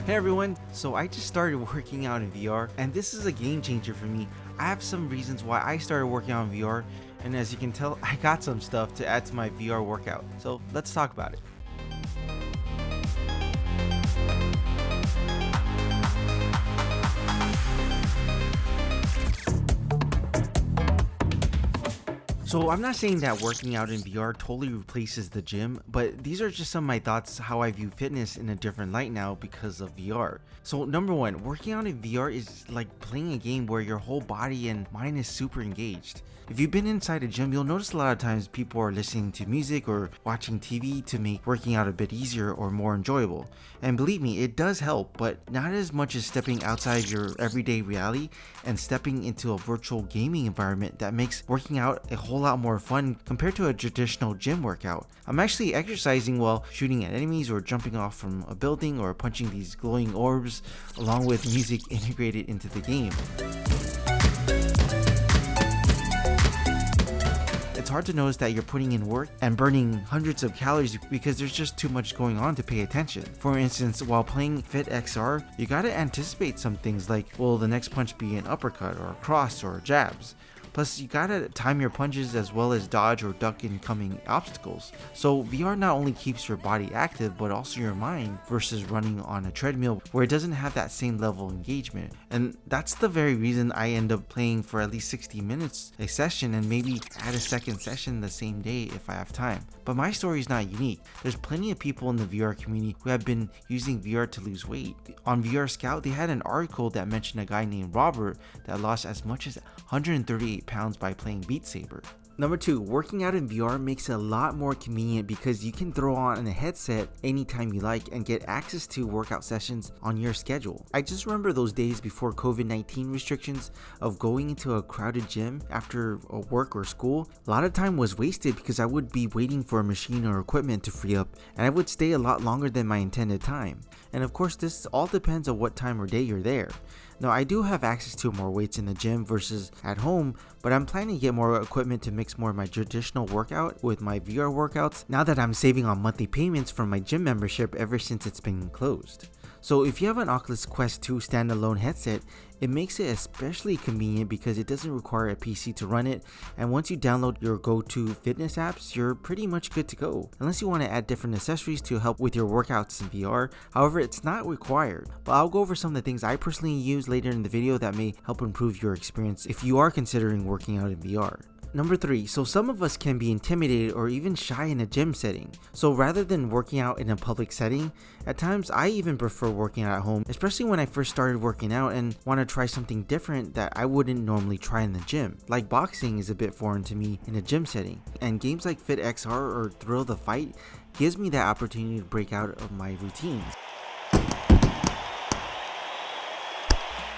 Hey everyone, so I just started working out in VR and this is a game changer for me. I have some reasons why I started working out in VR, and as you can tell, I got some stuff to add to my VR workout. So let's talk about it. So I'm not saying that working out in VR totally replaces the gym, but these are just some of my thoughts how I view fitness in a different light now because of VR. So number one, working out in VR is like playing a game where your whole body and mind is super engaged. If you've been inside a gym, you'll notice a lot of times people are listening to music or watching TV to make working out a bit easier or more enjoyable. And believe me, it does help, but not as much as stepping outside your everyday reality and stepping into a virtual gaming environment that makes working out a whole lot more fun compared to a traditional gym workout. I'm actually exercising while shooting at enemies or jumping off from a building or punching these glowing orbs along with music integrated into the game. It's hard to notice that you're putting in work and burning hundreds of calories because there's just too much going on to pay attention. For instance, while playing FitXr, you gotta anticipate some things like, will the next punch be an uppercut or a cross or jabs? Plus, you gotta time your punches as well as dodge or duck incoming obstacles. So VR not only keeps your body active, but also your mind versus running on a treadmill where it doesn't have that same level of engagement. And that's the very reason I end up playing for at least 60 minutes a session and maybe add a second session the same day if I have time. But my story is not unique. There's plenty of people in the VR community who have been using VR to lose weight. On VR Scout, they had an article that mentioned a guy named Robert that lost as much as 138 pounds by playing Beat Saber. Number 2, working out in VR makes it a lot more convenient because you can throw on a headset anytime you like and get access to workout sessions on your schedule. I just remember those days before COVID-19 restrictions of going into a crowded gym after work or school. A lot of time was wasted because I would be waiting for a machine or equipment to free up, and I would stay a lot longer than my intended time. And of course, this all depends on what time or day you're there. Now, I do have access to more weights in the gym versus at home, but I'm planning to get more equipment to mix more of my traditional workout with my VR workouts now that I'm saving on monthly payments from my gym membership ever since it's been closed. So if you have an Oculus Quest 2 standalone headset, it makes it especially convenient because it doesn't require a PC to run it, and once you download your go-to fitness apps, you're pretty much good to go. Unless you want to add different accessories to help with your workouts in VR, however, it's not required. But I'll go over some of the things I personally use later in the video that may help improve your experience if you are considering working out in VR. Number 3, so some of us can be intimidated or even shy in a gym setting. So rather than working out in a public setting, at times I even prefer working out at home, especially when I first started working out and want to try something different that I wouldn't normally try in the gym. Like boxing is a bit foreign to me in a gym setting, and games like FitXr or Thrill the Fight gives me that opportunity to break out of my routines.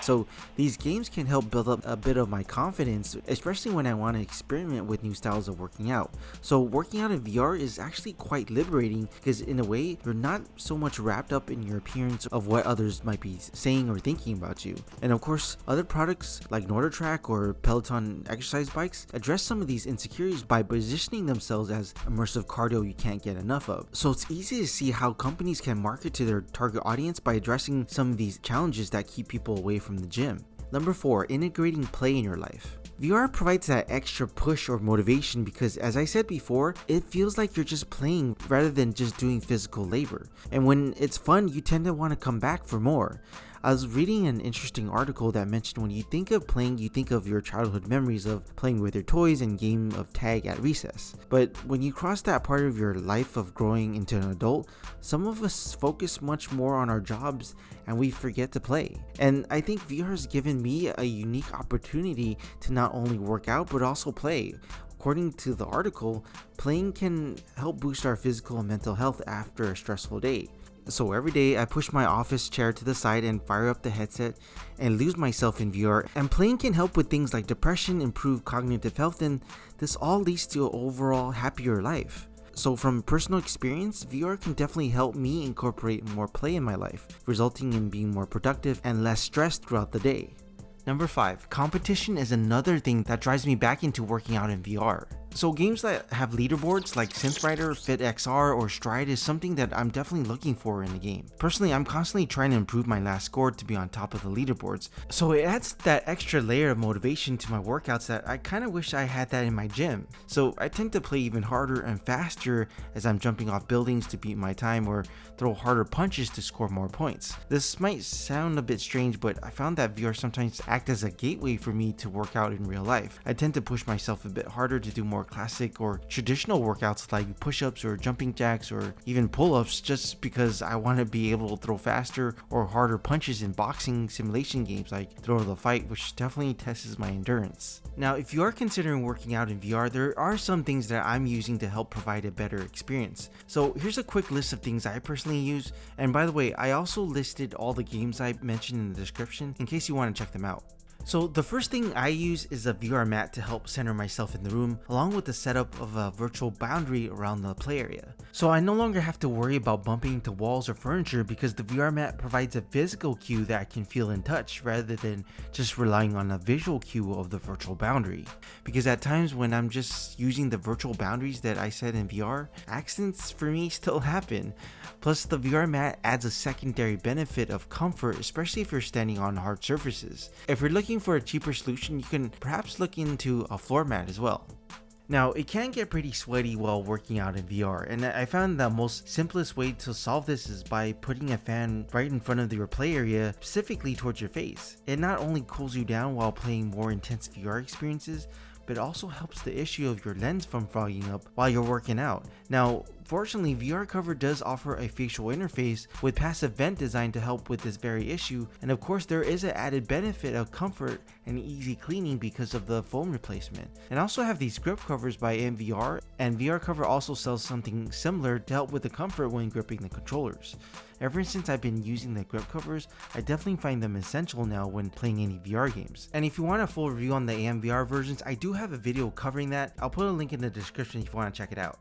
So these games can help build up a bit of my confidence, especially when I want to experiment with new styles of working out. So working out in VR is actually quite liberating because in a way, you're not so much wrapped up in your appearance of what others might be saying or thinking about you. And of course, other products like NordicTrack or Peloton exercise bikes address some of these insecurities by positioning themselves as immersive cardio you can't get enough of. So it's easy to see how companies can market to their target audience by addressing some of these challenges that keep people away from the gym. Number 4, integrating play in your life. VR provides that extra push or motivation because, as I said before, it feels like you're just playing rather than just doing physical labor. And when it's fun, you tend to want to come back for more. I was reading an interesting article that mentioned when you think of playing, you think of your childhood memories of playing with your toys and game of tag at recess. But when you cross that part of your life of growing into an adult, some of us focus much more on our jobs and we forget to play. And I think VR has given me a unique opportunity to not only work out but also play. According to the article, playing can help boost our physical and mental health after a stressful day. So every day I push my office chair to the side and fire up the headset and lose myself in VR, and playing can help with things like depression, improve cognitive health, and this all leads to an overall happier life. So from personal experience, VR can definitely help me incorporate more play in my life, resulting in being more productive and less stressed throughout the day. Number 5, competition is another thing that drives me back into working out in VR. So games that have leaderboards like Synth Riders, FitXr, or Stride is something that I'm definitely looking for in the game. Personally, I'm constantly trying to improve my last score to be on top of the leaderboards, so it adds that extra layer of motivation to my workouts that I kind of wish I had that in my gym. So I tend to play even harder and faster as I'm jumping off buildings to beat my time, or throw harder punches to score more points. This might sound a bit strange, but I found that VR sometimes act as a gateway for me to work out in real life. I tend to push myself a bit harder to do more classic or traditional workouts like push-ups or jumping jacks or even pull-ups, just because I want to be able to throw faster or harder punches in boxing simulation games like Thrill of the Fight, which definitely tests my endurance. Now, if you are considering working out in VR, there are some things that I'm using to help provide a better experience. So here's a quick list of things I personally use, and by the way, I also listed all the games I mentioned in the description in case you want to check them out. So the first thing I use is a VR mat to help center myself in the room, along with the setup of a virtual boundary around the play area. So I no longer have to worry about bumping into walls or furniture because the VR mat provides a physical cue that I can feel and touch rather than just relying on a visual cue of the virtual boundary. Because at times when I'm just using the virtual boundaries that I set in VR, accidents for me still happen. Plus the VR mat adds a secondary benefit of comfort, especially if you're standing on hard surfaces. If you're looking for a cheaper solution, you can perhaps look into a floor mat as well. Now, it can get pretty sweaty while working out in VR, and I found the most simplest way to solve this is by putting a fan right in front of your play area, specifically towards your face. It not only cools you down while playing more intense VR experiences, but it also helps the issue of your lens from fogging up while you're working out. Now, fortunately, VR Cover does offer a facial interface with passive vent designed to help with this very issue, and of course there is an added benefit of comfort and easy cleaning because of the foam replacement. And I also have these grip covers by MVR, and VR Cover also sells something similar to help with the comfort when gripping the controllers. Ever since I've been using the grip covers, I definitely find them essential now when playing any VR games. And if you want a full review on the AMVR versions, I do have a video covering that. I'll put a link in the description if you want to check it out.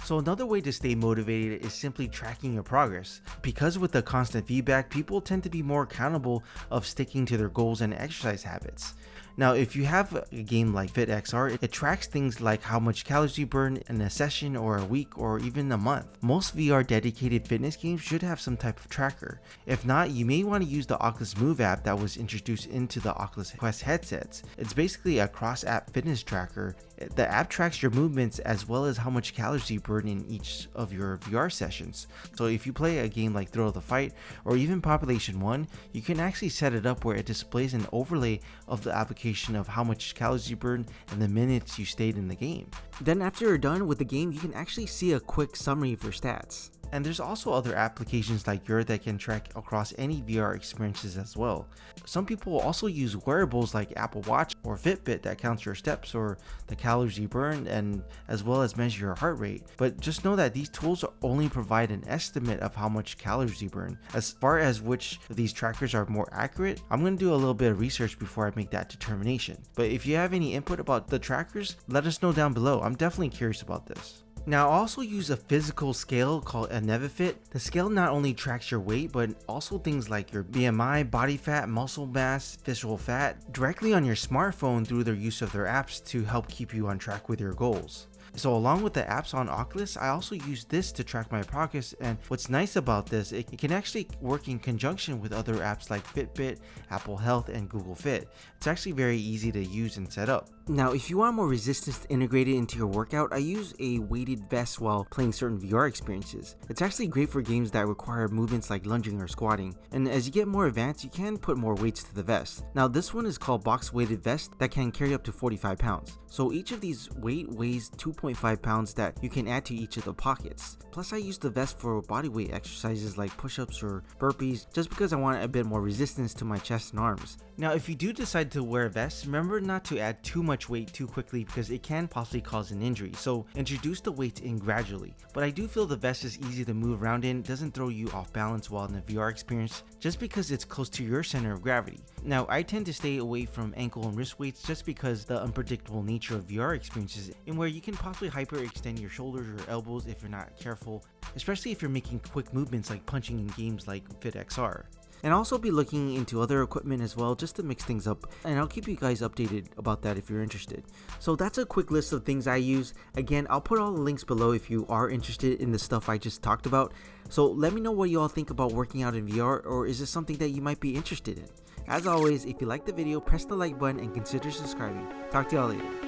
So another way to stay motivated is simply tracking your progress. Because with the constant feedback, people tend to be more accountable of sticking to their goals and exercise habits. Now, if you have a game like FitXr, it tracks things like how much calories you burn in a session or a week or even a month. Most VR dedicated fitness games should have some type of tracker. If not, you may want to use the Oculus Move app that was introduced into the Oculus Quest headsets. It's basically a cross-app fitness tracker. The app tracks your movements as well as how much calories you burn in each of your VR sessions. So if you play a game like Thrill of the Fight or even Population 1, you can actually set it up where it displays an overlay of the application of how much calories you burned and the minutes you stayed in the game. Then after you're done with the game, you can actually see a quick summary of your stats. And there's also other applications like Your that can track across any VR experiences as well. Some people also use wearables like Apple Watch or Fitbit that counts your steps or the calories you burned, and as well as measure your heart rate. But just know that these tools only provide an estimate of how much calories you burn. As far as which of these trackers are more accurate, I'm going to do a little bit of research before I make that determination. But if you have any input about the trackers, let us know down below. I'm definitely curious about this. Now, I also use a physical scale called a NevaFit. The scale not only tracks your weight, but also things like your BMI, body fat, muscle mass, visceral fat, directly on your smartphone through their use of their apps to help keep you on track with your goals. So along with the apps on Oculus, I also use this to track my progress, and what's nice about this, it can actually work in conjunction with other apps like Fitbit, Apple Health, and Google Fit. It's actually very easy to use and set up. Now, if you want more resistance integrated into your workout, I use a weighted vest while playing certain VR experiences. It's actually great for games that require movements like lunging or squatting, and as you get more advanced, you can put more weights to the vest. Now, this one is called box weighted vest that can carry up to 45 pounds. So each of these weighs 2.5 pounds that you can add to each of the pockets. Plus, I use the vest for bodyweight exercises like push-ups or burpees, just because I want a bit more resistance to my chest and arms. Now, if you do decide to wear a vest, remember not to add too much weight too quickly because it can possibly cause an injury, so introduce the weights in gradually. But I do feel the vest is easy to move around in, doesn't throw you off balance while in a VR experience, just because it's close to your center of gravity. Now, I tend to stay away from ankle and wrist weights just because the unpredictable nature of VR experiences, in where you can possibly hyperextend your shoulders or elbows if you're not careful, especially if you're making quick movements like punching in games like FitXr. And I'll also be looking into other equipment as well, just to mix things up, and I'll keep you guys updated about that if you're interested. So that's a quick list of things I use. Again, I'll put all the links below if you are interested in the stuff I just talked about. So let me know what you all think about working out in VR, or is this something that you might be interested in? As always, if you like the video, press the like button and consider subscribing. Talk to y'all later.